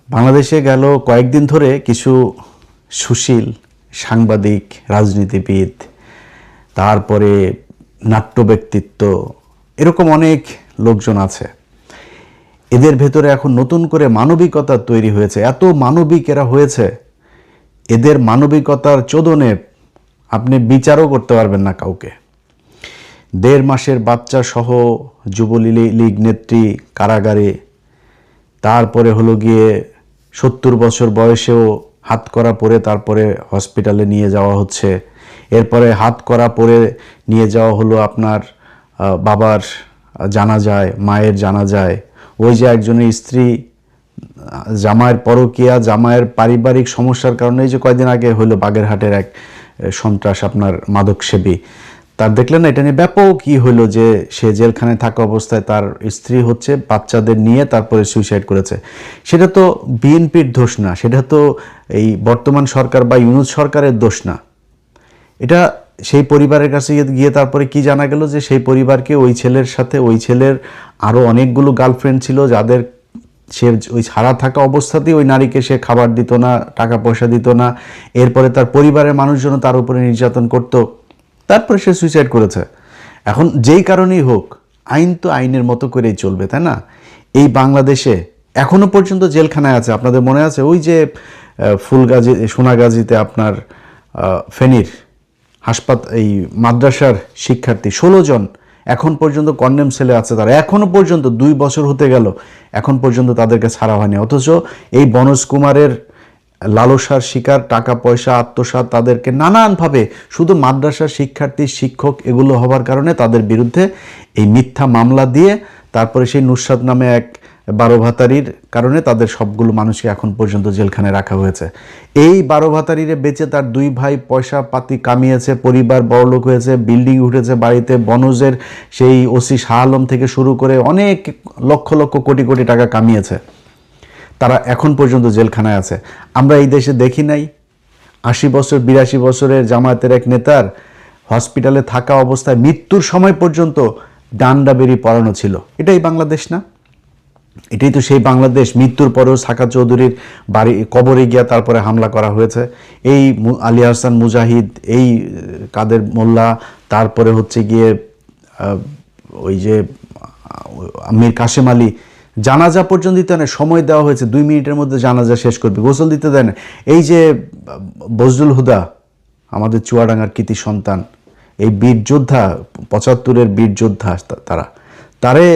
বাংলাদেশে গেল কয়েকদিন ধরে কিছু সুশীল সাংবাদিক, রাজনীতিবিদ, তারপরে নাট্য ব্যক্তিত্ব, এরকম অনেক লোকজন আছে। এদের ভেতরে এখন নতুন করে মানবিকতা তৈরি হয়েছে। এত মানবিক এরা হয়েছে, এদের মানবিকতার চোদনে আপনি বিচারও করতে পারবেন না কাউকে। 1.5 মাসের বাচ্চা সহ যুবলীগ নেত্রী কারাগারে, তারপরে হলো গিয়ে 70 বছর বয়সেও হাতকড়া পরে তারপরে হসপিটালে নিয়ে যাওয়া হচ্ছে। এরপরে হাতকড়া পরে নিয়ে যাওয়া হলো আপনার বাবার জানাজায়, মায়ের জানাজায়। ওই যে একজনের স্ত্রী জামাইয়ের পরকীয়া, জামাইয়ের পারিবারিক সমস্যার কারণে এই যে কয়েকদিন আগে হলো বাগেরহাটের এক সন্ত্রাস আপনার মাদকসেবী, তার দেখলেন না, এটা নিয়ে ব্যাপক কি হলো যে সে জেলখানায় থাকা অবস্থায় তার স্ত্রী হচ্ছে বাচ্চাদের নিয়ে তারপরে সুইসাইড করেছে। সেটা তো বিএনপির দোষ না, সেটা তো এই বর্তমান সরকার বা ইউনূস সরকারের দোষ না। এটা সেই পরিবারের কাছে গিয়ে তারপরে কি জানা গেল যে সেই পরিবারকে ওই ছেলের সাথে, ওই ছেলের আরও অনেকগুলো গার্লফ্রেন্ড ছিল যাদের সে ওই ছাড়া থাকা অবস্থাতেই ওই নারীকে সে খাবার দিত না, টাকা পয়সা দিত না। এরপরে তার পরিবারের মানুষজন তার উপরে নির্যাতন করতো, তারপরে সে সুইসাইড করেছে। এখন যেই কারণেই হোক, আইন তো আইনের মতো করেই চলবে, তাই না? এই বাংলাদেশে এখনো পর্যন্ত জেলখানায় আছে, আপনাদের মনে আছে ওই যে ফুলগাজী, সোনাগাজীতে আপনার ফেনীর এই মাদ্রাসার শিক্ষার্থী 16 জন এখন পর্যন্ত কন্ডেম সেলে আছে। তারা এখনো পর্যন্ত 2 বছর হতে গেল, এখন পর্যন্ত তাদেরকে ছাড়া হয়নি। অথচ এই বনজ কুমারের লালসার শিকার, টাকা পয়সা আত্মসাৎ, তাদেরকে নানানভাবে শুধু মাদ্রাসার শিক্ষার্থী, শিক্ষক এগুলো হওয়ার কারণে তাদের বিরুদ্ধে এই মিথ্যা মামলা দিয়ে তারপরে সেই নুসরাত নামে এক 12 ভাতারির কারণে তাদের সবগুলো মানুষকে এখন পর্যন্ত জেলখানায় রাখা হয়েছে। এই 12 ভাতারিরে বেঁচে তার 2 ভাই পয়সা পাতি কামিয়েছে, পরিবার বড়লোক হয়েছে, বিল্ডিং উঠেছে বাড়িতে। বনজের সেই ওসি শাহ আলম থেকে শুরু করে অনেক লক্ষ লক্ষ কোটি কোটি টাকা কামিয়েছে, তারা এখন পর্যন্ত জেলখানায় আছে। আমরা এই দেশে দেখি নাই 80 বছর 82 বছরের জামায়াতের এক নেতার হসপিটালে থাকা অবস্থায় মৃত্যুর সময় পর্যন্ত ডান্ডা বেরি পরানো ছিল। এটাই বাংলাদেশ না? এটাই তো সেই বাংলাদেশ। মৃত্যুর পরেও সাকা চৌধুরীর বাড়ি কবরে গিয়া তারপরে হামলা করা হয়েছে। এই আলী হাসান মুজাহিদ, এই কাদের মোল্লা, তারপরে হচ্ছে গিয়ে ওই যে মীর কাশেম আলী, জানাজা পর্যন্ত দিতে না, সময় দেওয়া হয়েছে 2 মিনিটের মধ্যে জানাজা শেষ করবে, গোসল দিতে দেয় না। এই যে বজলুল হুদা, আমাদের চুয়াডাঙ্গার কৃতি সন্তান, এই বীর যোদ্ধা, 75-এর বীর যোদ্ধা, তারে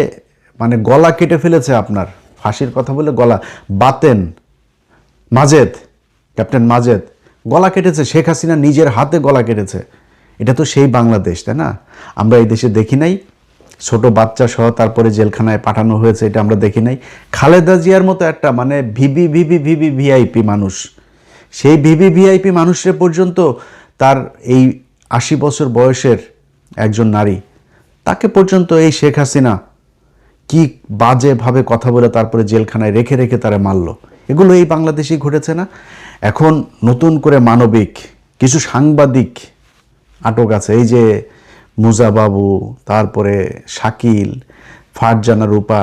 মানে গলা কেটে ফেলেছে আপনার, ফাঁসির কথা বলে গলা। বাতেন মাজেদ, ক্যাপ্টেন মাজেদ গলা কেটেছে, শেখ হাসিনা নিজের হাতে গলা কেটেছে। এটা তো সেই বাংলাদেশ, তাই না? আমরা এই দেশে দেখি নাই? ছোট বাচ্চা সহ তারপরে জেলখানায় পাঠানো হয়েছে, এটা আমরা দেখি নাই? খালেদা জিয়ার মতো একটা মানে ভিভিআইপি মানুষ, সেই ভিভিআইপি মানুষের পর্যন্ত তার এই 80 বছর বয়সের একজন নারী, তাকে পর্যন্ত এই শেখ হাসিনা কি বাজেভাবে কথা বলে তারপরে জেলখানায় রেখে রেখে তারা মারলো। এগুলো এই বাংলাদেশেই ঘটেছে না? এখন নতুন করে মানবিক কিছু সাংবাদিক আটক আছে। এই যে মুজা বাবু, তারপরে শাকিল, ফারজানা রূপা,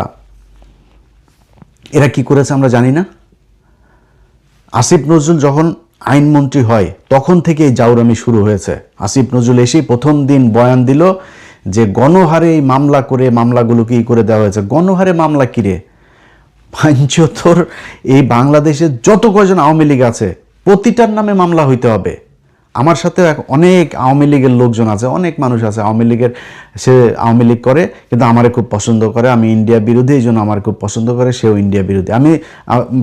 এরা কি করেছে আমরা জানি না? আসিফ নজরুল যখন আইনমন্ত্রী হয় তখন থেকেই জাউরামি শুরু হয়েছে। আসিফ নজরুল এসেই প্রথম দিন বয়ান দিল যে গণহারে এই মামলা করে, মামলাগুলো কি করে দেওয়া হয়েছে। গণহারে মামলা কিরে? পাঞ্চতর এই বাংলাদেশে যত কয়জন আওয়ামী লীগ আছে প্রতিটার নামে মামলা হইতে হবে। আমার সাথে অনেক আওয়ামী লীগের লোকজন আছে, অনেক মানুষ আছে আওয়ামী লীগের, সে আওয়ামী লীগ করে কিন্তু আমারে খুব পছন্দ করে, আমি ইন্ডিয়া বিরোধী, এই জন্য আমার খুব পছন্দ করে, সেও ইন্ডিয়া বিরোধী। আমি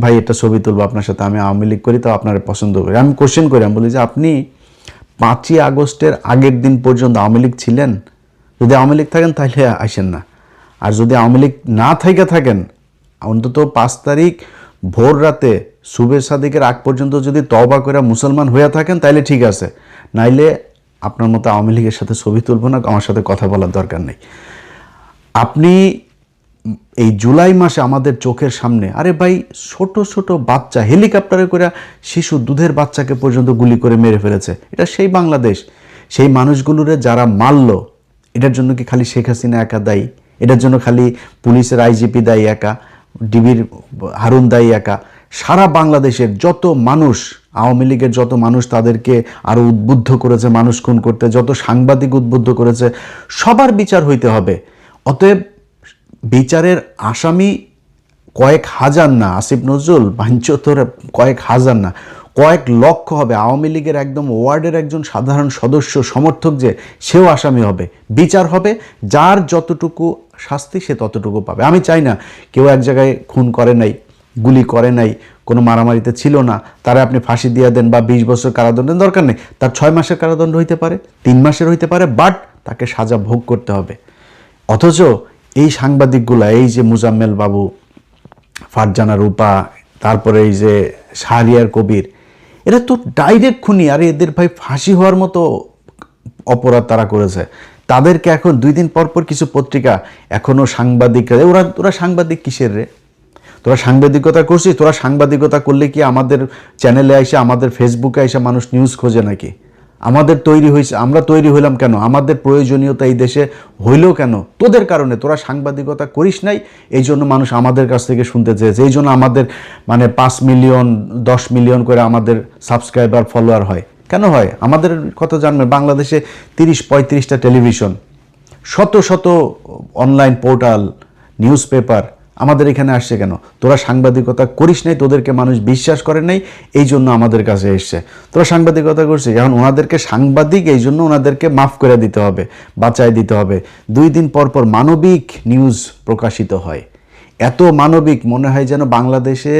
ভাই একটা ছবি তুলবো আপনার সাথে, আমি আওয়ামী লীগ করি তো আপনারা পছন্দ করি। আমি কোশ্চেন করি, আমি বলি যে আপনি 5ই আগস্টের আগের দিন পর্যন্ত আওয়ামী লীগ ছিলেন? যদি আওয়ামী লীগ থাকেন তাহলে আসেন না, আর যদি আওয়ামী লীগ না থাকেন অন্তত 5 তারিখ ভোর রাতে সুবে সাদিকের আগ পর্যন্ত যদি তওবা করে মুসলমান হয়ে থাকেন তাইলে ঠিক আছে, নাইলে আপনার মতো আওয়ামী লীগের সাথে ছবি তুলব না, আমার সাথে কথা বলার দরকার নেই। আপনি এই জুলাই মাসে আমাদের চোখের সামনে, আরে ভাই ছোট ছোট বাচ্চা হেলিকপ্টারে করে শিশু দুধের বাচ্চাকে পর্যন্ত গুলি করে মেরে ফেলেছে। এটা সেই বাংলাদেশ। সেই মানুষগুলোরে যারা মারল, এটার জন্য কি খালি শেখ হাসিনা একা দায়ী? এটার জন্য খালি পুলিশের আইজিপি দায়ী একা? ডিবির হারুন দায়ী একা? সারা বাংলাদেশের যত মানুষ, আওয়ামী লীগের যত মানুষ তাদেরকে আরও উদ্বুদ্ধ করেছে মানুষ খুন করতে, যত সাংবাদিক উদ্বুদ্ধ করেছে, সবার বিচার হইতে হবে। অতএব বিচারের আসামি কয়েক হাজার না, আসিফ নজরুল বাঞ্চতর কয়েক হাজার না, কয়েক লক্ষ হবে। আওয়ামী লীগের একদম ওয়ার্ডের একজন সাধারণ সদস্য সমর্থক যে, সেও আসামি হবে, বিচার হবে, যার যতটুকু শাস্তি সে ততটুকু পাবে। আমি চাই না কেউ এক জায়গায় খুন করে নাই, গুলি করে নাই, কোনো মারামারিতে ছিল না, তারা আপনি ফাঁসি দিয়ে দেন বা 20 বছর কারাদণ্ডের দরকার নেই, তার 6 মাসের কারাদণ্ড হইতে পারে, 3 মাসের হইতে পারে, বাট তাকে সাজা ভোগ করতে হবে। অথচ এই সাংবাদিকগুলা, এই যে মুজাম্মেল বাবু, ফারজানা রূপা, তারপরে এই যে শাহরিয়ার কবির, এরা তো ডাইরেক্ট খুনি। আর এদের ভাই ফাঁসি হওয়ার মতো অপরাধ তারা করেছে। তাদেরকে এখন 2 দিন পর পর কিছু পত্রিকা এখনও সাংবাদিকরা, ওরা সাংবাদিক কিসের রে? তোরা সাংবাদিকতা করছিস? তোরা সাংবাদিকতা করলে কি আমাদের চ্যানেলে এসে, আমাদের ফেসবুকে এসে মানুষ নিউজ খোঁজে নাকি? আমাদের তৈরি হয়েছে, আমরা তৈরি হইলাম কেন? আমাদের প্রয়োজনীয়তা এই দেশে হইলেও কেন? তোদের কারণে। তোরা সাংবাদিকতা করিস নাই, এই জন্য মানুষ আমাদের কাছ থেকে শুনতে চেয়েছে, এই জন্য আমাদের 5 মিলিয়ন 10 মিলিয়ন করে আমাদের সাবস্ক্রাইবার ফলোয়ার হয়। কেন হয়? আমাদের কথা জানবে। বাংলাদেশে 30-35টা টেলিভিশন, শত শত অনলাইন পোর্টাল, নিউজ পেপার আমাদের এখানে আসছে কেন? তোরা সাংবাদিকতা করিস নাই, তোদেরকে মানুষ বিশ্বাস করে নাই, এই জন্য আমাদের কাছে এসছে। তোরা সাংবাদিকতা করছিস, এখন ওনাদেরকে সাংবাদিক, এই জন্য ওনাদেরকে মাফ করে দিতে হবে, বাঁচাই দিতে হবে। 2 দিন পর পর মানবিক নিউজ প্রকাশিত হয়, এত মানবিক, মনে হয় যেন বাংলাদেশে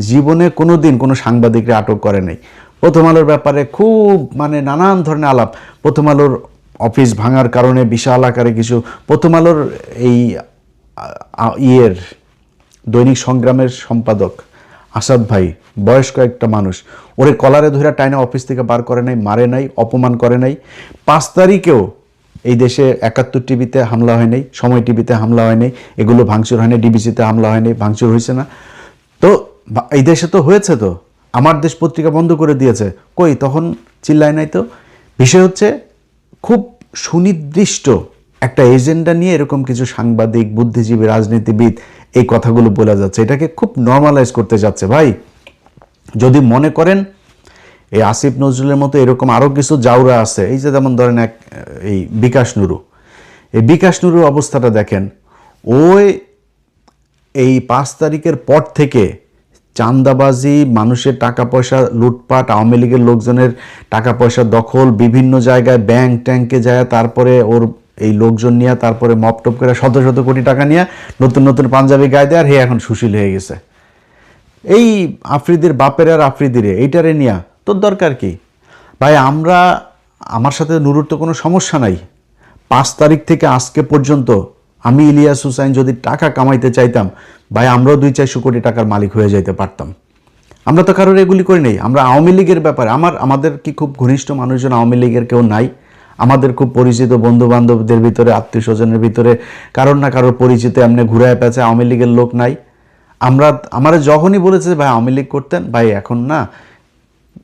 জীবনে কোনো দিন কোনো সাংবাদিকরা আটক করে নাই। প্রথম আলোর ব্যাপারে খুব নানান ধরনের আলাপ। প্রথম আলোর অফিস ভাঙার কারণে বিশাল আকারে কিছু, প্রথম আলোর এই দৈনিক সংগ্রামের সম্পাদক আসাদ ভাই, বয়স্ক একটা মানুষ, ওরে কলারে ধরে টাইনা অফিস থেকে বার করে নাই, মারে নাই, অপমান করে নাই। 5 তারিখেও এই দেশে 71 টিভিতে হামলা হয় নাই, সময় টিভিতে হামলা হয় নাই, এগুলো ভাঙচুর হয় নাই, ডিবিসিতে হামলা হয় নাই, ভাঙচুর হয়েছে না। তো এই দেশে তো হয়েছে, তো আমার দেশ পত্রিকা বন্ধ করে দিয়েছে, কই তখন চিল্লায় নাই তো। বিষয় হচ্ছে খুব সুনির্দিষ্ট একটা এজেন্ডা নিয়ে এরকম কিছু সাংবাদিক, বুদ্ধিজীবী, রাজনীতিবিদ এই কথাগুলো বলা যাচ্ছে, এটাকে খুব নর্মালাইজ করতে যাচ্ছে। ভাই, যদি মনে করেন এই আসিফ নজরুলের মতো এরকম আরও কিছু জাউরা আছে, এই যে যেমন ধরেন এই বিকাশ নুরু, এই বিকাশ নুরুর অবস্থাটা দেখেন। ওই এই 5 তারিখের পর থেকে চাঁদাবাজি, মানুষের টাকা পয়সা লুটপাট, আওয়ামী লীগের লোকজনের টাকা পয়সা দখল, বিভিন্ন জায়গায় ব্যাংক ট্যাঙ্কে যায়, তারপরে ওর এই লোকজন নিয়ে, তারপরে মপটপ করে শত শত কোটি টাকা নিয়ে নতুন নতুন পাঞ্জাবি গায়ে দেয়, আর হে এখন সুশীল হয়ে গেছে। এই আফ্রিদির বাপের আর আফ্রিদিরে এইটারে নিয়া তোর দরকার কি? ভাই, আমার সাথে নুরুর তো কোনো সমস্যা নাই। 5 তারিখ থেকে আজকে পর্যন্ত আমি ইলিয়াস হুসাইন যদি টাকা কামাইতে চাইতাম, ভাই আমরাও 200-400 কোটি টাকার মালিক হয়ে যাইতে পারতাম। আমরা তো কারোর এগুলি করি নাই। আমরা আওয়ামী লীগের ব্যাপারে, আমাদের কি খুব ঘনিষ্ঠ মানুষজন আওয়ামী লীগের কেউ নাই? আমাদের খুব পরিচিত বন্ধু বান্ধবদের ভিতরে, আত্মীয় স্বজনের ভিতরে কারোর না কারোর পরিচিত এমনি ঘুরায় পেঁচে আওয়ামী লীগের লোক নাই? আমরা যখনই বলেছে ভাই আওয়ামী লীগ করতেন, ভাই এখন না,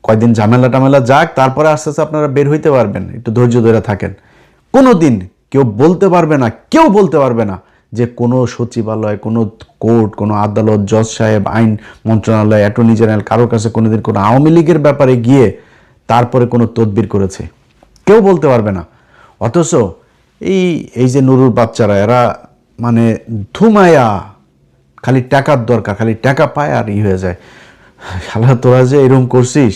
কয়দিন ঝামেলা টামেলা যাক, তারপরে আস্তে আস্তে আপনারা বের হইতে পারবেন, একটু ধৈর্য ধরে থাকেন। কোনো দিন কেউ বলতে পারবে না যে কোনো সচিবালয়, কোনো কোর্ট, কোনো আদালত, জজ সাহেব, আইন মন্ত্রণালয়, অ্যাটর্নি জেনারেল কারোর কাছে কোনোদিন কোনো আওয়ামী লীগের ব্যাপারে গিয়ে তারপরে কোনো তদবির করেছে, কেউ বলতে পারবে না। অথচ এই যে নুরুর বাচ্চারা, এরা ধুমায়া, খালি টাকার দরকার, খালি টাকা পায় আর হয়ে যায়। শালা তোরা যে এরকম করছিস,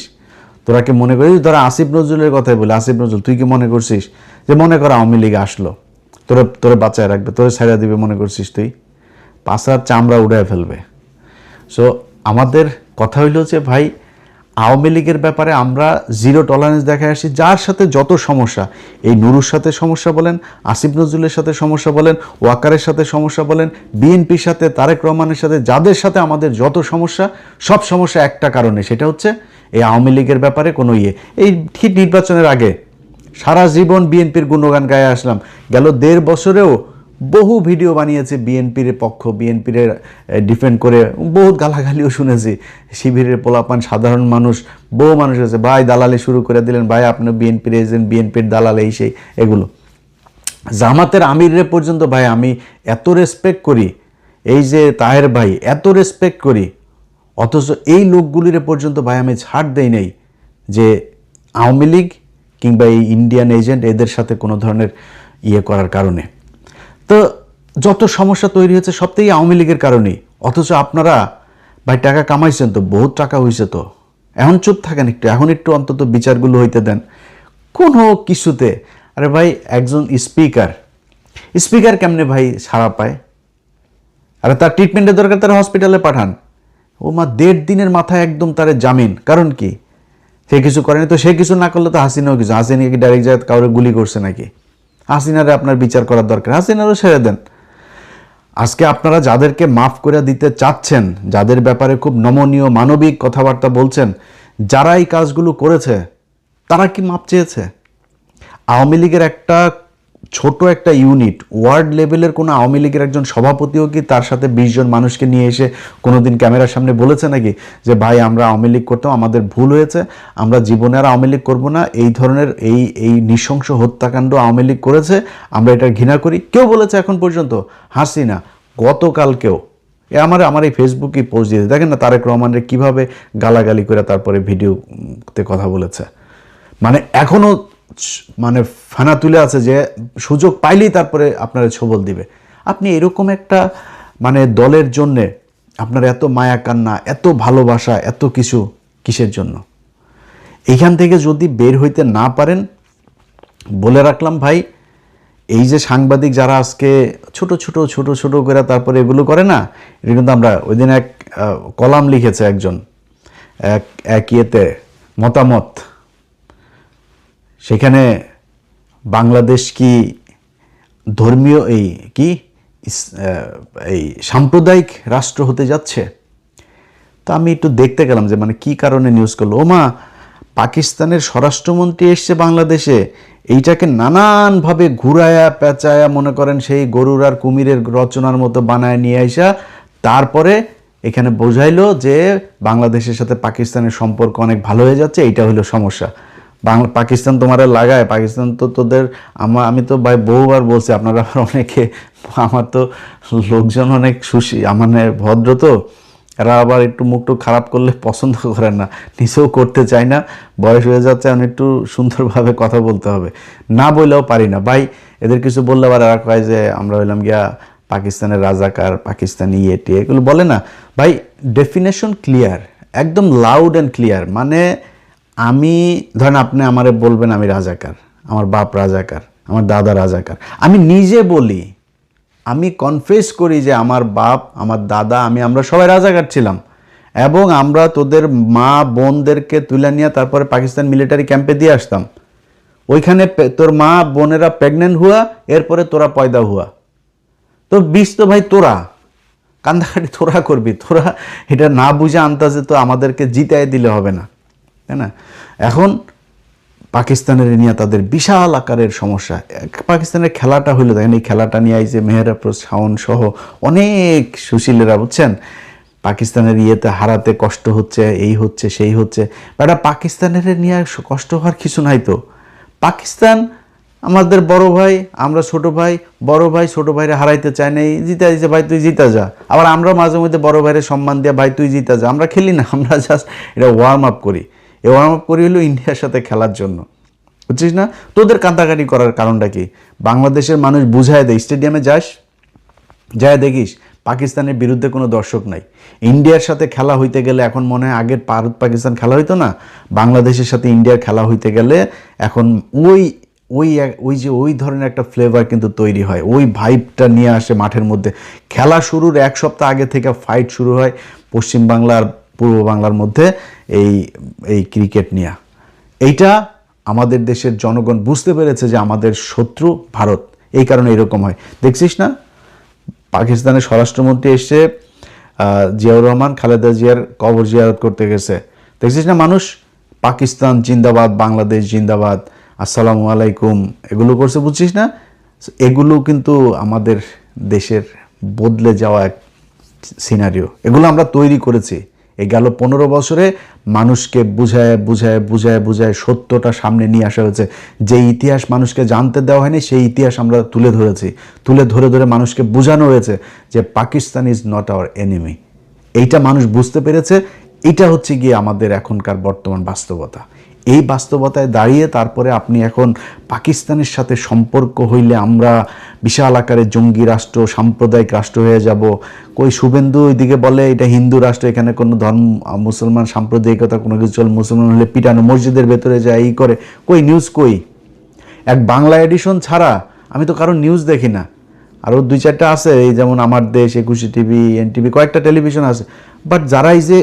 তোরা কি মনে করিস? ধরা আসিফ নজরুলের কথাই বলে, আসিফ নজরুল, তুই কি মনে করছিস যে মনে কর আওয়ামী লীগ আসলো তোরে বাঁচায় রাখবে, তোরে ছাড়া দিবে মনে করছিস? তুই পাশার চামড়া উড়ায় ফেলবে। সো আমাদের কথা হইল যে ভাই, আওয়ামী লীগের ব্যাপারে আমরা জিরো টলারেন্স দেখায় আসি। যার সাথে যত সমস্যা, এই নুরুর সাথে সমস্যা বলেন, আসিফ নজরুলের সাথে সমস্যা বলেন, ওয়াকারের সাথে সমস্যা বলেন, বিএনপির সাথে, তারেক রহমানের সাথে, যাদের সাথে আমাদের যত সমস্যা, সব সমস্যা একটা কারণে, সেটা হচ্ছে এই আওয়ামী লীগের ব্যাপারে কোনো এই ঠিক নির্বাচনের আগে সারা জীবন বিএনপির গুণগান গায়ে আসলাম, গেল 1.5 বছরেও বহু ভিডিও বানিয়েছে বিএনপির পক্ষ, বিএনপির ডিফেন্ড করে, বহুত গালাগালিও শুনেছি। শিবিরের পোলাপান, সাধারণ মানুষ, বহু মানুষ আছে, ভাই দালালি শুরু করে দিলেন, ভাই আপনি বিএনপির এজেন্ট, বিএনপির দালাল, এই সেই এগুলো। জামাতের আমিরে পর্যন্ত ভাই আমি এত রেসপেক্ট করি, এই যে তাহের ভাই, এত রেসপেক্ট করি, অথচ এই লোকগুলির পর্যন্ত ভাই আমি ছাড় দেই নাই যে আওয়ামী লীগ কিংবা এই ইন্ডিয়ান এজেন্ট এদের সাথে কোনো ধরনের ইয়ে করার কারণে। তো যত সমস্যা তৈরি হয়েছে সব থেকে আওয়ামী লীগের কারণেই। অথচ আপনারা ভাই টাকা কামাইছেন তো, বহুত টাকা হয়েছে তো, এখন চুপ থাকেন একটু, এখন একটু অন্তত বিচারগুলো হইতে দেন কোনো কিছুতে। আরে ভাই একজন স্পিকার কেমনে ভাই ছাড়া পায়? আরে তার ট্রিটমেন্টের দরকার, তারা হসপিটালে পাঠান। ও মা 1.5 দিনের মাথায় একদম তার জামিন, কারণ কি? সে কিছু করেনি। তো সে কিছু না করলে তো হাসিনাও কিছু, হাসিনা কি ডাইরেক্ট যায় কাউরে গুলি করছে নাকি? হাসিনারে আপনার বিচার করার দরকার, হাসিনারও ছেড়ে দেন। আজকে আপনারা যাদেরকে মাফ করে দিতে চাচ্ছেন, যাদের ব্যাপারে খুব নমনীয় মানবিক কথাবার্তা বলছেন, যারা এই কাজগুলো করেছে তারা কি মাপ চেয়েছে? আওয়ামী লীগের একটা ছোট একটা ইউনিট, ওয়ার্ড লেভেলের কোনো আওয়ামী লীগের একজন সভাপতিও কি তার সাথে 20 জন মানুষকে নিয়ে এসে কোনোদিন ক্যামেরার সামনে বলেছে নাকি যে ভাই আমরা আওয়ামী লীগ করতাম, আমাদের ভুল হয়েছে, আমরা জীবনে আর আওয়ামী লীগ করবো না, এই ধরনের এই নৃশংস হত্যাকাণ্ড আওয়ামী লীগ করেছে, আমরা এটা ঘৃণা করি? কেউ বলেছে এখন পর্যন্ত? হাসিনা গতকালকেও আমার এই ফেসবুকে পোস্ট দিয়েছে, দেখেন না তারেক রহমানের কীভাবে গালাগালি করে তারপরে ভিডিওতে কথা বলেছে। মানে এখনও মানে ফানা তুলে আছে যে সুযোগ পাইলেই তারপরে আপনারা ছবল দিবে। আপনি এরকম একটা মানে দলের জন্যে আপনার এত মায়া কান্না, এত ভালোবাসা, এত কিছু কিসের জন্য? এইখান থেকে যদি বের হইতে না পারেন, বলে রাখলাম ভাই, এই যে সাংবাদিক যারা আজকে ছোট ছোট করে তারপরে এগুলো করে না, এটা কিন্তু আমরা ওই দিন এক কলাম লিখেছে একজন এক ইয়েতে মতামত, সেখানে বাংলাদেশ কি ধর্মীয় এই সাম্প্রদায়িক রাষ্ট্র হতে যাচ্ছে? তো আমি একটু দেখতে গেলাম যে মানে কি কারণে নিউজ করলো। ওমা, পাকিস্তানের স্বরাষ্ট্রমন্ত্রী এসছে বাংলাদেশে, এইটাকে নানানভাবে ঘুরায়া পেঁচায়া মনে করেন সেই গরুর আর কুমিরের রচনার মতো বানায় নিয়ে আইসা তারপরে এখানে বোঝাইলো যে বাংলাদেশের সাথে পাকিস্তানের সম্পর্ক অনেক ভালো হয়ে যাচ্ছে, এইটা হলো সমস্যা। পাকিস্তান তোমারে লাগায়, পাকিস্তান তো তোদের, আমি তো ভাই বহুবার বলছি, আপনারা আবার অনেকে, আমার তো লোকজন অনেক মানে ভদ্র, তো এরা আবার একটু মুখটুক খারাপ করলে পছন্দ করেন না, নিজেও করতে চায় না, বয়স হয়ে যাচ্ছে, আমি একটু সুন্দরভাবে কথা বলতে হবে, না বললেও পারি না ভাই। এদের কিছু বললে আবার এরা কয় যে আমরা হইলাম গিয়া পাকিস্তানের রাজাকার, পাকিস্তানি ইয়েটি, এগুলো বলে না ভাই। ডেফিনেশন ক্লিয়ার, একদম লাউড অ্যান্ড ক্লিয়ার। মানে আমি ধরেন আপনি আমারে বলবেন আমি রাজাকার, আমার বাপ রাজাকার, আমার দাদা রাজাকার, আমি নিজে বলি, আমি কনফেস করি যে আমার বাপ, আমার দাদা, আমরা সবাই রাজাকার ছিলাম, এবং আমরা তোদের মা বোনদেরকে তুলে নিয়ে তারপরে পাকিস্তান মিলিটারি ক্যাম্পে দিয়ে আসতাম। ওইখানে তোর মা বোনেরা প্রেগনেন্ট হুয়া, এরপরে তোরা পয়দা হুয়া, তো বিষ তো ভাই তোরা কান্দাকাটি তোরা করবি, তোরা এটা না বুঝে আন্তাজে তো আমাদেরকে জিতায় দিলে হবে না, তাই না? এখন পাকিস্তানের নিয়ে তাদের বিশাল আকারের সমস্যা। পাকিস্তানের খেলাটা হইলো, দেখেন এই খেলাটা নিয়ে আইছে মেহের আফরোজ শাওন সহ অনেক সুশীলেরা, বুঝছেন, পাকিস্তানের ইয়েতে হারাতে কষ্ট হচ্ছে, এই হচ্ছে সেই হচ্ছে। এটা পাকিস্তানের নিয়ে কষ্ট হওয়ার কিছু নাই তো। পাকিস্তান আমাদের বড় ভাই, আমরা ছোট ভাই, বড় ভাই ছোট ভাইরে হারাইতে চাই না, জিতা দিচ্ছে ভাই তুই জিতা যা। আবার আমরা মাঝে মধ্যে বড় ভাইরে সম্মান দিয়ে ভাই তুই জিতা যা, আমরা খেলি না, আমরা জাস্ট এটা ওয়ার্ম আপ করি। এই ওয়ার্ম আপ করি হলো ইন্ডিয়ার সাথে খেলার জন্য, বুঝছিস না? তোদের কান্দাকাটি করার কারণটা কি? বাংলাদেশের মানুষ বুঝায় দেয়, স্টেডিয়ামে যায় দেখিস পাকিস্তানের বিরুদ্ধে কোনো দর্শক নাই। ইন্ডিয়ার সাথে খেলা হইতে গেলে এখন মনে হয় আগের ভারত পাকিস্তান খেলা হইতো না, বাংলাদেশের সাথে ইন্ডিয়ার খেলা হইতে গেলে এখন ওই ধরনের একটা ফ্লেভার কিন্তু তৈরি হয়, ওই ভাইবটা নিয়ে আসে মাঠের মধ্যে। খেলা শুরুর 1 সপ্তাহ আগে থেকে ফাইট শুরু হয় পশ্চিম বাংলা আর পূর্ব বাংলার মধ্যে এই ক্রিকেট নিয়ে। এইটা আমাদের দেশের জনগণ বুঝতে পেরেছে যে আমাদের শত্রু ভারত, এই কারণে এরকম হয়। দেখছিস না পাকিস্তানের স্বরাষ্ট্রমন্ত্রী এসে জিয়াউর রহমান খালেদা জিয়ার কবর জিয়ারত করতে গেছে, দেখছিস না মানুষ পাকিস্তান জিন্দাবাদ, বাংলাদেশ জিন্দাবাদ, আসসালামু আলাইকুম এগুলো করছে, বুঝছিস না? এগুলো কিন্তু আমাদের দেশের বদলে যাওয়া এক সিনারিও, এগুলো আমরা তৈরি করেছি। এই গেল 15 বছরে মানুষকে বুঝায় সত্যটা সামনে নিয়ে আসা হয়েছে। যে ইতিহাস মানুষকে জানতে দেওয়া হয়নি সেই ইতিহাস আমরা তুলে ধরেছি, ধরে মানুষকে বোঝানো হয়েছে যে Pakistan is not our enemy. এইটা মানুষ বুঝতে পেরেছে। এটা হচ্ছে গিয়ে আমাদের এখনকার বর্তমান বাস্তবতা। এই বাস্তবতায় দাঁড়িয়ে তারপরে আপনি এখন পাকিস্তানের সাথে সম্পর্ক হইলে আমরা বিশাল আকারে জঙ্গি রাষ্ট্র, সাম্প্রদায়িক রাষ্ট্র হয়ে যাব। কই শুভেন্দু ওইদিকে বলে এটা হিন্দু রাষ্ট্র, এখানে কোনো ধর্ম, মুসলমান সাম্প্রদায়িকতা কোনো কিছু চল, মুসলমান হলে পিটানো, মসজিদের ভেতরে যায় এই করে। কই নিউজ কই? এক বাংলা এডিশন ছাড়া আমি তো কারোর নিউজ দেখি না। আরও 2-4টা আছে, এই যেমন আমার দেশ, 21 টিভি, এনটিভি, কয়েকটা টেলিভিশন আছে। বাট যারা এই যে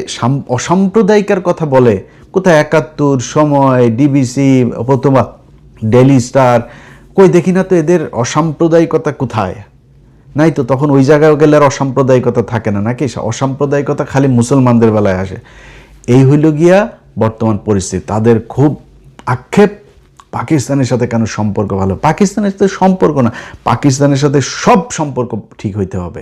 অসাম্প্রদায়িকার কথা বলে, কোথায় 71, সময়, ডিবিসি, প্রথমা, ডেইলি স্টার, কই দেখি না তো এদের অসাম্প্রদায়িকতা কোথায়? নাই তো। তখন ওই জায়গায় গেলে আর অসাম্প্রদায়িকতা থাকে না নাকি? অসাম্প্রদায়িকতা খালি মুসলমানদের বেলায় আসে। এই হইল গিয়া বর্তমান পরিস্থিতি। তাদের খুব আক্ষেপ পাকিস্তানের সাথে কেন সম্পর্ক ভালো। পাকিস্তানের সাথে সম্পর্ক না, পাকিস্তানের সাথে সব সম্পর্ক ঠিক হইতে হবে।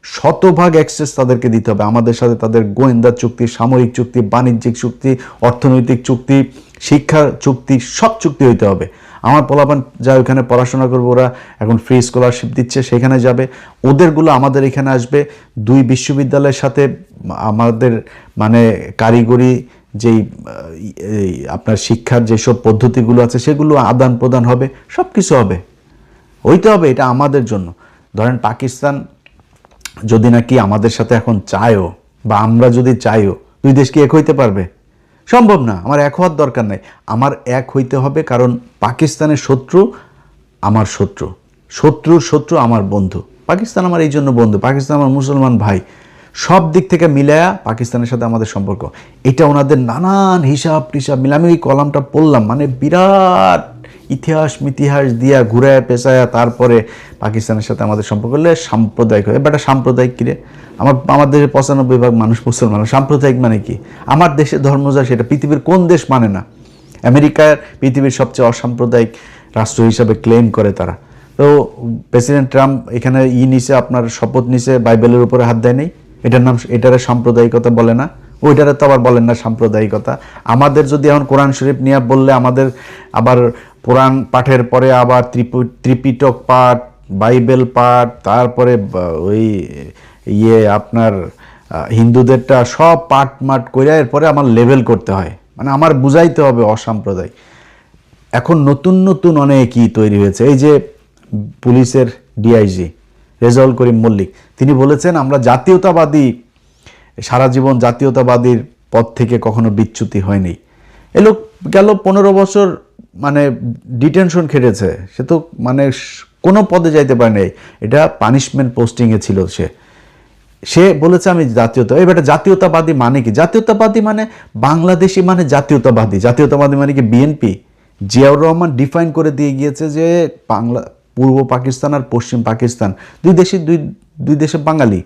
শতভাগ অ্যাক্সেস তাদেরকে দিতে হবে। আমাদের সাথে তাদের গোয়েন্দা চুক্তি, সামরিক চুক্তি, বাণিজ্যিক চুক্তি, অর্থনৈতিক চুক্তি, শিক্ষা চুক্তি, সব চুক্তি হইতে হবে। আমার পোলাপান যা ওইখানে পড়াশোনা করবে, ওরা এখন ফ্রি স্কলারশিপ দিচ্ছে, সেখানে যাবে। ওদেরগুলো আমাদের এখানে আসবে। 2 বিশ্ববিদ্যালয়ের সাথে আমাদের মানে কারিগরি যেই আপনার শিক্ষার যেসব পদ্ধতিগুলো আছে সেগুলো আদান প্রদান হবে, সব কিছু হবে, হইতে হবে। এটা আমাদের জন্য। ধরেন পাকিস্তান যদি নাকি আমাদের সাথে এখন চায়ও, বা আমরা যদি চাইও, 2 দেশ কি এক হইতে পারবে? সম্ভব না। আমার এক হওয়ার দরকার নাই। আমার এক হইতে হবে, কারণ পাকিস্তানের শত্রু আমার শত্রু, শত্রুর শত্রু আমার বন্ধু। পাকিস্তান আমার এই জন্য বন্ধু, পাকিস্তান আমার মুসলমান ভাই। সব দিক থেকে মিলায়া পাকিস্তানের সাথে আমাদের সম্পর্ক। এটা ওনাদের নানান হিসাব টিসাব মিলে, আমি ওই কলামটা পড়লাম, মানে বিরাট ইতিহাস মিতিহাস দিয়া ঘুরায় পেঁচায়া তারপরে পাকিস্তানের সাথে আমাদের সম্পর্ক করলে সাম্প্রদায়িক হয়। বেটা সাম্প্রদায়িক কিরে? আমার দেশের 95% মানুষ মুসলমান। সাম্প্রদায়িক মানে কি? আমার দেশের ধর্ম যা সেটা পৃথিবীর কোন দেশ মানে না? আমেরিকার পৃথিবীর সবচেয়ে অসাম্প্রদায়িক রাষ্ট্র হিসাবে ক্লেম করে তারা। তো প্রেসিডেন্ট ট্রাম্প এখানে নিছে, আপনার শপথ নিছে, বাইবেলের উপরে হাত দেয় নেই। এটারে সাম্প্রদায়িকতা বলে না। ওইটারে তো আবার বলেন না সাম্প্রদায়িকতা। আমাদের যদি এখন কোরআন শরীফ নিয়ে বললে, আমাদের আবার কোরআন পাঠের পরে আবার ত্রিপিটক পাঠ, বাইবেল পাঠ, তারপরে ওই আপনার হিন্দুদেরটা সব পাঠ মাঠ করে এরপরে আমার লেভেল করতে হয়, মানে আমার বুঝাইতে হবে অসাম্প্রদায়িক। এখন নতুন নতুন অনেকই তৈরি হয়েছে। এই যে পুলিশের ডিআইজি রেজাউল করিম মল্লিক, তিনি বলেছেন আমরা জাতীয়তাবাদী, সারা জীবন জাতীয়তাবাদীর পথ থেকে কখনো বিচ্যুতি হয়নি। এ লোক গেল 15 বছর মানে ডিটেনশন খেটেছে, সে তো মানে কোনো পদে যাইতে পারে নাই। এটা পানিশমেন্ট পোস্টিংয়ে ছিল। সে বলেছে আমি এবার জাতীয়তাবাদী মানে কি? জাতীয়তাবাদী মানে বাংলাদেশি, মানে জাতীয়তাবাদী। জাতীয়তাবাদী মানে কি বিএনপি? জিয়াউর রহমান ডিফাইন করে দিয়ে গিয়েছে যে বাংলা, পূর্ব পাকিস্তান আর পশ্চিম পাকিস্তান দুই দেশে বাঙালি।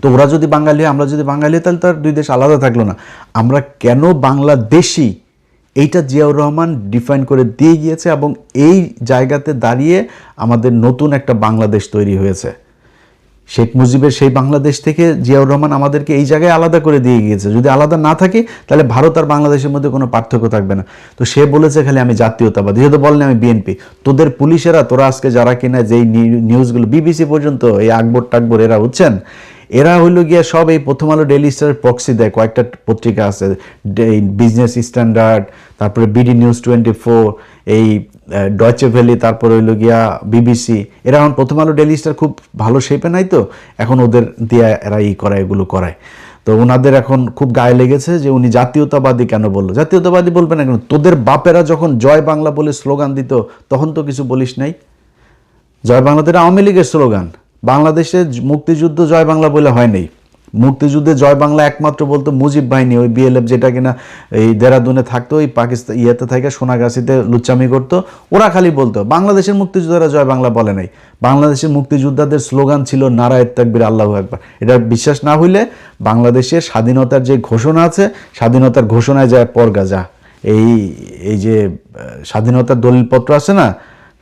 তো ওরা যদি বাঙালি হয়, আমরা যদি বাঙালি, তাহলে তো আর 2 দেশ আলাদা থাকলো না। আমরা কেন বাংলাদেশি, এইটা জিয়াউর রহমান ডিফাইন করে দিয়ে গিয়েছে, এবং এই জায়গাতে দাঁড়িয়ে আমাদের নতুন একটা বাংলাদেশ তৈরি হয়েছে। শেখ মুজিবের সেই বাংলাদেশ থেকে জিয়াউর রহমান আমাদেরকে এই জায়গায় আলাদা করে দিয়ে গিয়েছে। যদি আলাদা না থাকে তাহলে ভারত আর বাংলাদেশের মধ্যে কোনো পার্থক্য থাকবে না। তো সে বলেছে খালি আমি জাতীয়তাবাদী, যেহেতু বলেন আমি বিএনপি। তোদের পুলিশেরা, তোরা আজকে যারা কিনা যেই নিউজগুলো, বিবিসি পর্যন্ত, এই আকবর টাকবর, এরা বুঝছেন, এরা হইল গিয়া সব এই প্রথম আলো, ডেইলি স্টারের প্রক্সি দেয়। কয়েকটা পত্রিকা আছে, বিজনেস স্ট্যান্ডার্ড, তারপরে বিডি নিউজ 24, এই ডয়চে ভ্যালি, তারপরে হইল গিয়া বিবিসি। এরা এখন প্রথম আলো, ডেইলি স্টার খুব ভালো শেপে নাই, তো এখন ওদের দিয়ে এরা করায়, এগুলো করায়। তো ওনাদের এখন খুব গায়ে লেগেছে যে উনি জাতীয়তাবাদী কেন বললো। জাতীয়তাবাদী বলবে না কেন? তোদের বাপেরা যখন জয় বাংলা বলে স্লোগান দিত তখন তো কিছু বলিস নাই। জয় বাংলা তো আওয়ামী লীগের স্লোগান। বাংলাদেশে মুক্তিযুদ্ধ জয় বাংলা বলে হয় নাই। মুক্তিযুদ্ধে জয় বাংলা একমাত্র বলতো মুজিব বাহিনী, ওই বিএলএফ, যেটা কিনা এই দেরাদুনে থাকতো, ওই পাকিস্তান ইয়েতে থেকে সোনাগাছিতে লুচ্চামি করতো, ওরা খালি বলতো। বাংলাদেশের মুক্তিযোদ্ধারা জয় বাংলা বলে নাই। বাংলাদেশের মুক্তিযোদ্ধাদের স্লোগান ছিল নারায়ে তাকবীর, আল্লাহু আকবার। এটা বিশ্বাস না হইলে বাংলাদেশের স্বাধীনতার যে ঘোষণা আছে, স্বাধীনতার ঘোষণায় যায় পরগা যা, এই যে স্বাধীনতার দলিলপত্র আছে না,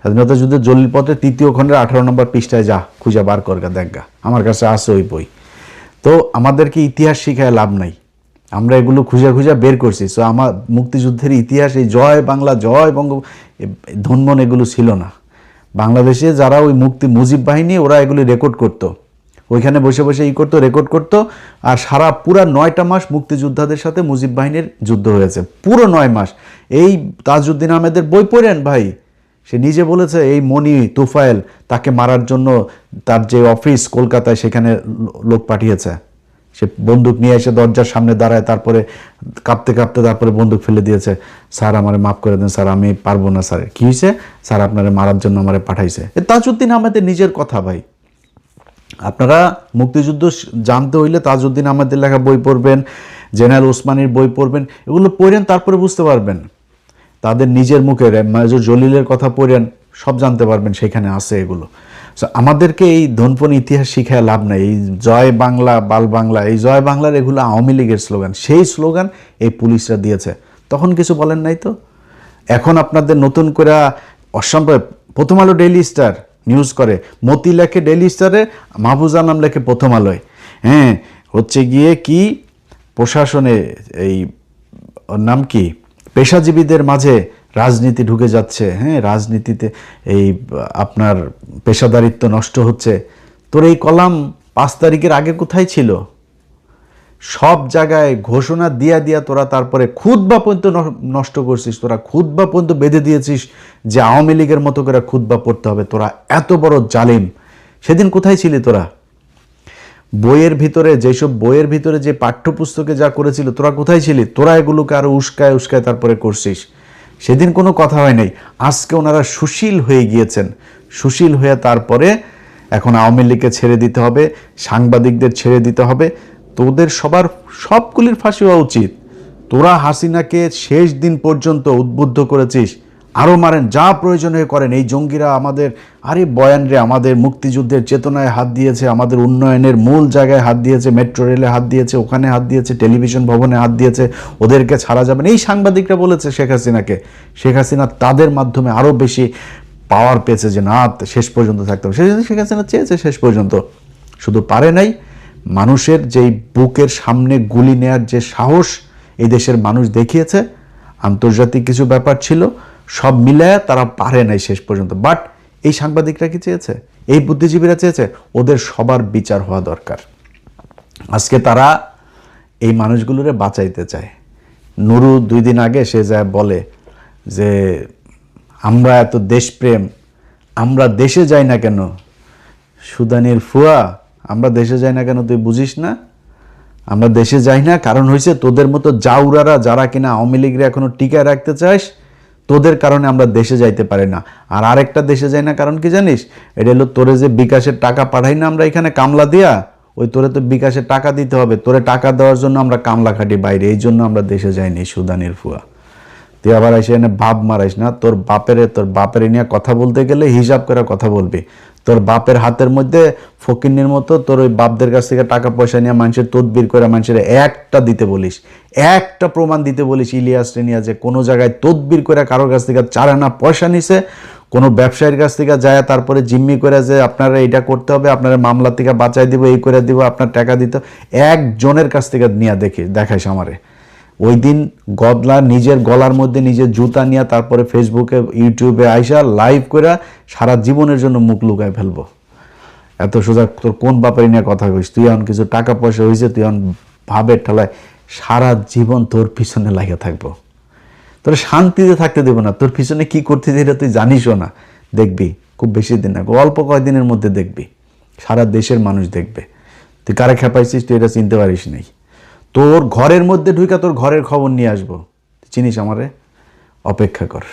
স্বাধীনতা যুদ্ধের দলিলপত্রের 3য় খণ্ডের 18 নম্বর পৃষ্ঠায় যা, খুঁজে বার করগা দেখগা, আমার কাছে আছে ওই বই। তো আমাদেরকে ইতিহাস শিখায় লাভ নাই, আমরা এগুলো খুঁজে খুঁজে বের করছি। সো আমার মুক্তিযুদ্ধের ইতিহাস, এই জয় বাংলা, জয় বঙ্গ, ধনমন, এগুলো ছিল না। বাংলাদেশে যারা ওই মুজিব বাহিনী, ওরা এগুলি রেকর্ড করতো। ওইখানে বসে বসে করতো, রেকর্ড করতো। আর পুরা 9টা মাস মুক্তিযোদ্ধাদের সাথে মুজিব বাহিনীর যুদ্ধ হয়েছে, পুরো 9 মাস। এই তাজউদ্দিন আহমেদের বই পড়েন ভাই, সে নিজে বলেছে এই মনি তুফাইল তাকে মারার জন্য তার যে অফিস কলকাতায় সেখানে লোক পাঠিয়েছে। সে বন্দুক নিয়ে এসে দরজার সামনে দাঁড়ায়, তারপরে কাঁপতে কাঁপতে তারপরে বন্দুক ফেলে দিয়েছে। স্যার আমারে মাফ করে দেন স্যার, আমি পারবো না স্যার। কি হয়েছে? স্যার আপনারে মারার জন্য আমারে পাঠাইছে। তাজউদ্দিন আহমেদের নিজের কথা ভাই। আপনারা মুক্তিযুদ্ধ জানতে হইলে তাজউদ্দিন আহমেদের লেখা বই পড়বেন, জেনারেল ওসমানীর বই পড়বেন, এগুলো পড়েন, তারপরে বুঝতে পারবেন। তাদের নিজের মুখে মেজর জলিলের কথা পড়েন, সব জানতে পারবেন, সেখানে আছে এগুলো। আমাদেরকে এই ধনপন ইতিহাস শিখায় লাভ নাই। এই জয় বাংলা, বাল বাংলা, এই জয় বাংলার এগুলো আওয়ামী লীগের স্লোগান। সেই স্লোগান এই পুলিশরা দিয়েছে, তখন কিছু বলেন নাই তো। এখন আপনাদের নতুন করে অসম্ভব। প্রথম আলো ডেইলি স্টার নিউজ করে, মতি লেখে ডেইলি স্টারে, মাহফুজ আলম লেখে প্রথম আলোয়। হ্যাঁ, হচ্ছে গিয়ে কি প্রশাসনে এই ওর নাম কি, পেশাজীবীদের মাঝে রাজনীতি ঢুকে যাচ্ছে। হ্যাঁ, রাজনীতিতে এই আপনার পেশাদারিত্ব নষ্ট হচ্ছে। তোর এই কলাম 5 তারিখের আগে কোথায় ছিল? সব জায়গায় ঘোষণা দিয়া দিয়া তোরা তারপরে খুতবা পর্যন্ত নষ্ট করছিস। তোরা খুতবা পর্যন্ত বেঁধে দিয়েছিস যে আওয়ামী লীগের মতো করে খুতবা পড়তে হবে। তোরা এত বড় জালিম। সেদিন কোথায় ছিলি তোরা? বইয়ের ভিতরে যেসব বইয়ের ভিতরে যে পাঠ্যপুস্তকে যা করেছিল, তোরা কোথায় ছিলি? তোরা এগুলোকে আরো উস্কায় উস্কায় তারপরে করছিস। সেদিন কোনো কথা হয় নাই। আজকে ওনারা সুশীল হয়ে গিয়েছেন। সুশীল হয়ে তারপরে এখন আওয়ামী লীগকে ছেড়ে দিতে হবে, সাংবাদিকদের ছেড়ে দিতে হবে। তোদের সবগুলির ফাঁসি হওয়া উচিত। তোরা হাসিনাকে শেষ দিন পর্যন্ত উদ্বুদ্ধ করেছিস, আরও মারেন, যা প্রয়োজন হয়ে করেন। এই জঙ্গিরা আমাদের বয়ান রে আমাদের মুক্তিযুদ্ধের চেতনায় হাত দিয়েছে, আমাদের উন্নয়নের মূল জায়গায় হাত দিয়েছে, মেট্রো রেলে হাত দিয়েছে, ওখানে হাত দিয়েছে, টেলিভিশন ভবনে হাত দিয়েছে, ওদেরকে ছাড়া যাবে না। এই সাংবাদিকরা বলেছে শেখ হাসিনাকে। শেখ হাসিনা তাদের মাধ্যমে আরও বেশি পাওয়ার পেয়েছে যে না, শেষ পর্যন্ত থাকতে হবে। শেখ হাসিনা চেয়েছে শেষ পর্যন্ত, শুধু পারে নাই। মানুষের যেই বুকের সামনে গুলি নেয়ার যে সাহস এই দেশের মানুষ দেখিয়েছে, আন্তর্জাতিক কিছু ব্যাপার ছিল, সব মিলায় তারা পারে নাই শেষ পর্যন্ত। বাট এই সাংবাদিকরা কি চেয়েছে? এই বুদ্ধিজীবীরা চেয়েছে? ওদের সবার বিচার হওয়া দরকার। আজকে তারা এই মানুষগুলোরে বাঁচাইতে চায়। নুরু 2 দিন আগে সে যায় বলে যে আমরা এত দেশপ্রেম, আমরা দেশে যাই না কেন? সুদানের ফুয়া, আমরা দেশে যাই না কেন তুই বুঝিস না? আমরা দেশে যাই না কারণ হয়েছে তোদের মতো জাউরারা, যারা কিনা আওয়ামী লীগরা এখনো টিকায় রাখতে চাস, তোদের কারণে আমরা দেশে যাইতে পারি না। আর আরেকটা দেশে যাই না কারণ কি জানিস? এটা হলো তোরে যে বিকাশের টাকা পাঠাই না আমরা এখানে কামলা দিয়া, ওই তোরে তো বিকাশের টাকা দিতে হবে। তোরে টাকা দেওয়ার জন্য আমরা কামলা খাটি বাইরে, এই জন্য আমরা দেশে যাইনি। সুদানির ফুয়া, তুই আবার এসে এনে ভাব মারাইস না। তোর বাপের নিয়ে কথা বলতে গেলে হিসাব করে কথা বলবি। তোর বাপের হাতের মধ্যে ফকিন্নির মতো তোর ওই বাপদের কাছ থেকে টাকা পয়সা নিয়ে মানুষের তদবির করে মানুষের একটা দিতে বলিস, একটা প্রমাণ দিতে বলিস ইলিয়াস রেনিয়া যে কোনো জায়গায় তদবির করে কারোর কাছ থেকে 4 আনা পয়সা নিছে, কোনো ব্যবসায়ীর কাছ থেকে যায় তারপরে জিম্মি করে যে আপনারা এইটা করতে হবে, আপনারা মামলা থেকে বাঁচাই দিব, এই করে দিব, আপনার টাকা দিতে, একজনের কাছ থেকে নিয়ে দেখাইস আমারে। ওই দিন গদলা নিজের গলার মধ্যে নিজের জুতা নিয়ে তারপরে ফেসবুকে ইউটিউবে আইসা লাইভ করে সারা জীবনের জন্য মুখ লুকায় ফেলবো। এত সোজা তোর কোন ব্যাপারে নিয়ে কথা কইস? তুই এখন কিছু টাকা পয়সা হয়েছে, তুই এখন ভাবের ঠেলায় সারা জীবন তোর পিছনে লাগিয়ে থাকবো। তোর শান্তিতে থাকতে দেবো না। তোর পিছনে কি করতে এটা তুই জানিসও না। দেখবি খুব বেশি দিন না, অল্প কয়েকদিনের মধ্যে দেখবি সারা দেশের মানুষ দেখবে তুই কারে খেপাইছিস, তুই এটা চিনতে পারিস নাই। তোর ঘরের মধ্যে ঢুকে তোর ঘরের খবর নিয়ে আসবো। চিনিস আমারে? অপেক্ষা কর।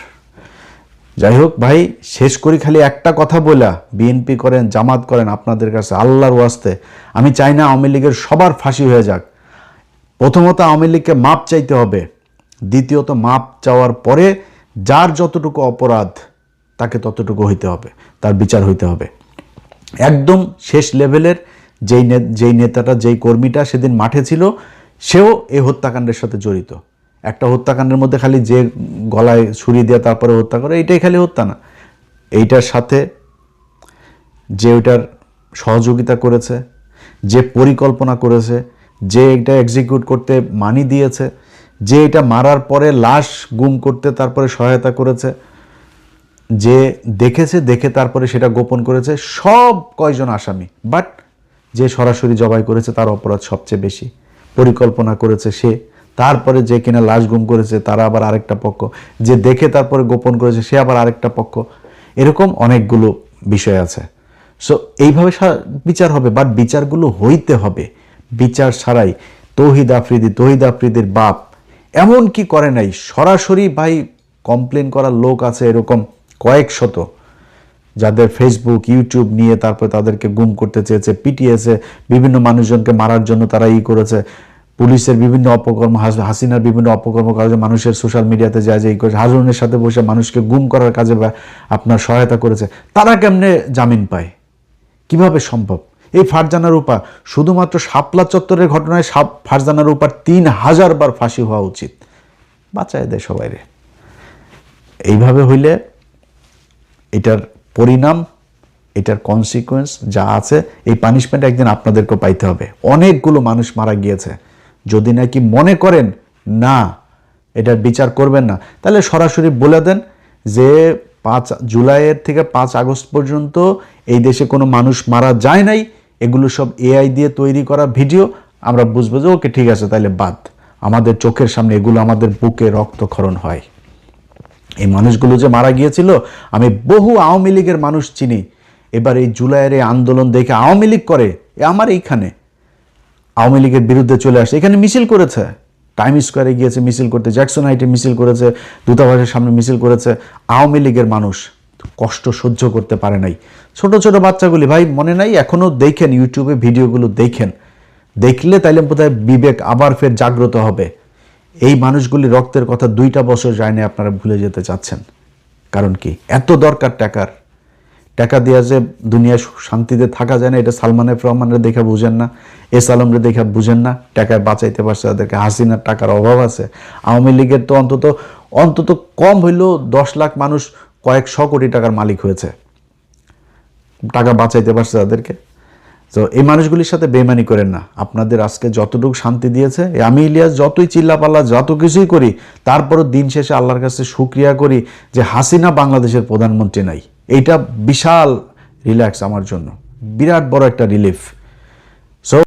যাই হোক ভাই, শেষ করি খালি একটা কথা বলা, বিএনপি করেন, জামাত করেন, আপনাদের কাছে আল্লাহর ওয়াস্তে আমি চাই না আওয়ামী লীগের সবার ফাঁসি হয়ে যাক। প্রথমত আওয়ামী লীগকে মাপ চাইতে হবে, দ্বিতীয়ত মাপ চাওয়ার পরে যার যতটুকু অপরাধ তাকে ততটুকু হইতে হবে, তার বিচার হইতে হবে। একদম শেষ লেভেলের যেই নেতাটা, যেই কর্মীটা সেদিন মাঠে ছিল, সেও এই হত্যাকাণ্ডের সাথে জড়িত। একটা হত্যাকাণ্ডের মধ্যে খালি যে গলায় ছুরি দিয়ে তারপরে হত্যা করে, এইটাই খালি হত্যা না। এইটার সাথে যে ওইটার সহযোগিতা করেছে, যে পরিকল্পনা করেছে, যে এটা এক্সিকিউট করতে মানি দিয়েছে, যে এটা মারার পরে লাশ গুম করতে তারপরে সহায়তা করেছে, যে দেখেছে, দেখে তারপরে সেটা গোপন করেছে, সব কয়জন আসামি। বাট যে সরাসরি জবাই করেছে তার অপরাধ সবচেয়ে বেশি, পরিকল্পনা করেছে সে, তারপরে যে কিনা লাশ গুম করেছে তারা আবার আরেকটা পক্ষ, যে দেখে তারপরে গোপন করেছে সে আবার আরেকটা পক্ষ। এরকম অনেকগুলো বিষয় আছে। সো এইভাবে বিচার হবে, বাট বিচারগুলো হইতে হবে। বিচার ছাড়াই তৌহিদ আফ্রিদির বাপ এমন কি করে নাই, সরাসরি ভাই কমপ্লেন করার লোক আছে এরকম কয়েক শত, যাদের ফেসবুক ইউটিউব নিয়ে তারপরে তাদেরকে গুম করতে চেয়েছে, পিটিয়েছে, বিভিন্ন মানুষজনকে মারার জন্য তারা করেছে, পুলিশের বিভিন্ন অপকর্ম, হাসিনার বিভিন্ন অপকর্ম কাজে মানুষের সোশ্যাল মিডিয়াতে যায় যে করেছে, হারুনের সাথে বসে মানুষকে গুম করার কাজে আপনার সহায়তা করেছে, তারা কেমনে জামিন পায়, কিভাবে সম্ভব? এই ফারজানা রূপা, শুধুমাত্র শাপলা চত্বরের ঘটনায় ফারজানা রূপার 3000 বার ফাঁসি হওয়া উচিত। বাঁচায় দেয় সবাই রে। এইভাবে হইলে এটার পরিণাম, এটার কনসিকুয়েন্স যা আছে, এই পানিশমেন্ট একদিন আপনাদেরকেও পাইতে হবে। অনেকগুলো মানুষ মারা গিয়েছে, যদি নাকি মনে করেন না এটার বিচার করবেন না, তাহলে সরাসরি বলে দেন যে 5 জুলাইয়ের থেকে 5 আগস্ট পর্যন্ত এই দেশে কোনো মানুষ মারা যায় নাই, এগুলো সব এআই দিয়ে তৈরি করা ভিডিও। আমরা বুঝবো যে ওকে ঠিক আছে, তাহলে বাদ। আমাদের চোখের সামনে এগুলো আমাদের বুকে রক্তক্ষরণ হয়। এই মানুষগুলো যে মারা গিয়েছিল, আমি বহু আওয়ামী লীগের মানুষ চিনি, এবার এই জুলাইয়ের এই আন্দোলন দেখে আওয়ামী লীগ করে, আমার এইখানে আওয়ামী লীগের বিরুদ্ধে চলে আসে, এখানে মিছিল করেছে, টাইম স্কোয়ারে গিয়েছে মিছিল করতে, জ্যাকসন হাইটে মিছিল করেছে, দূতাবাসের সামনে মিছিল করেছে। আওয়ামী লীগের মানুষ কষ্ট সহ্য করতে পারে নাই। ছোট ছোট বাচ্চাগুলি ভাই মনে নাই, এখনো দেখেন ইউটিউবে ভিডিওগুলো দেখেন, দেখলে তাইলে বোধহয় বিবেক আবার ফের জাগ্রত হবে। এই মানুষগুলি রক্তের কথা 2টা বছর যায় না, আপনারা ভুলে যেতে চাচ্ছেন। কারণ কি? এত দরকার টাকা দিয়া যে দুনিয়ায় শান্তিতে থাকা যায় না, এটা সালমান এফ রহমানের দেখে বুঝেন না, এস আলমরে দেখে বুঝেন না। টাকায় বাঁচাইতে পারছে তাদেরকে, হাসিনার টাকার অভাব আছে। আওয়ামী লীগের তো অন্তত কম হইলেও 10 লাখ মানুষ কয়েকশো কোটি টাকার মালিক হয়েছে, টাকা বাঁচাইতে পারছে তাদেরকে। তো এই মানুষগুলির সাথে বেইমানি করেন না। আপনাদের আজকে যতটুকু শান্তি দিয়েছে, আমি ইলিয়াস যতই চিল্লাপাল্লা যত কিছুই করি, তারপরও দিন শেষে আল্লাহর কাছে শুকরিয়া করি যে হাসিনা বাংলাদেশের প্রধানমন্ত্রী নাই। এইটা বিশাল রিল্যাক্স আমার জন্য, বিরাট বড় একটা রিলিফ। সো